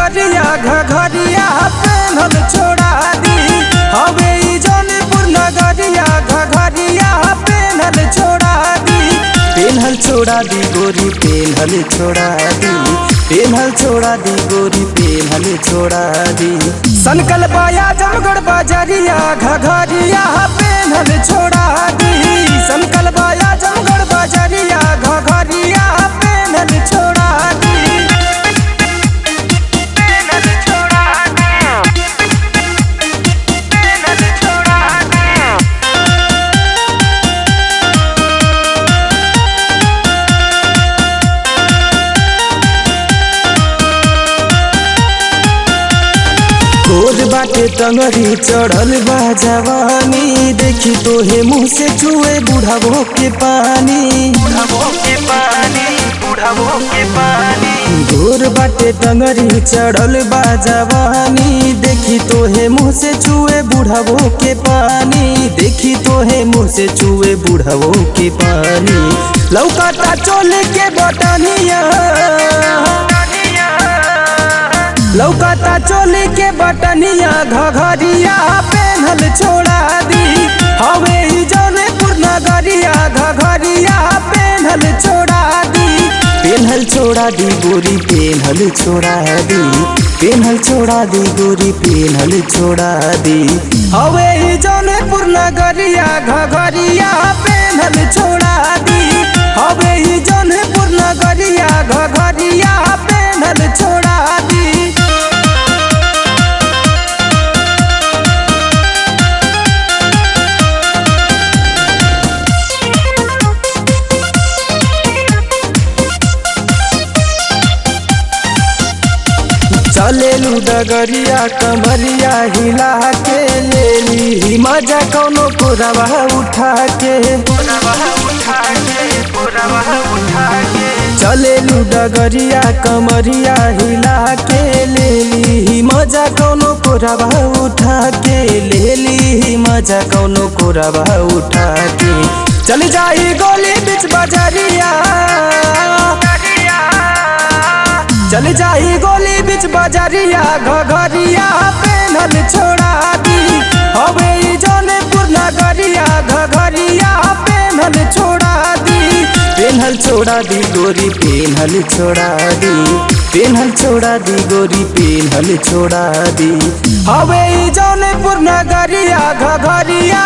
नगरिया घघरिया पेन्हल छोड़ा दी। हवे ई जौनपुर नगरिया घघरिया पेन्हल छोड़ा दी। पेन्हल छोड़ा दी गोरी पेन्हल छोड़ा दी। पेन्हल छोड़ा दी गोरी पेन्हल छोड़ा दी। सनकल बाया जमगढ़ बाजरिया घघरिया पेन्हल छोड़ा दी। सनकल बाया जमगढ़ बाजरिया घघरिया पेन्हल छोड़ा दी। पेन्हल छोड़ा दी। पेन्हल छोड़ा दी। गोद बाटे टंगरी चढ़ल बा जवानी। देखी तोहे मुँह से छुए बुढ़ावो के पानी। बुढ़ावो के पानी, बुढ़ावो के पानी। गोर बाटे टंगरी चढ़ल बा जवानी। देखी तोहे मुँह से छुए बुढ़ावो के पानी। देखी तोहे मुँह से छुए बुढ़ावो के पानी। लौकाता चोले के बटनिया। लौकाता चोली के बटनिया घघरिया पेन्हल छोड़ा दी। हवे ई जौनपुर नगरिया घघरिया पेन्हल छोड़ा दी। पेन्हल छोड़ा दी गोरी पेन्हल छोड़ा दी। पेन्हल छोड़ा दी गोरी पेन्हल छोड़ा दी। हवे ई जौनपुर नगरिया घघरिया पेन्हल छोड़ा दी। हवे ई जौनपुर नगरिया घघरिया पेन्हल छोड़ा दी। चलेलू डगरिया कमरिया हिला के लेली मजा कौनो पुरवा उठा के। चलेलू डगरिया कमरिया हिला के लेली मजा कौनो पुरवा उठा के। लेली मजा कौनो पुरवा उठा के। चल जाई गोली बीच बजरिया। चल जाई गोली बीच बजरिया घघरिया पेन्हल छोड़ा दी। हवे ई जौनपुर नगरिया घघरिया पेन्हल छोड़ा दी। पेन्हल छोड़ा दी गोरी पेन्हल छोड़ा दी। पेन्हल छोड़ा दी गोरी पेन्हल छोड़ा दी। हवे ई जौनपुर नगरिया घघरिया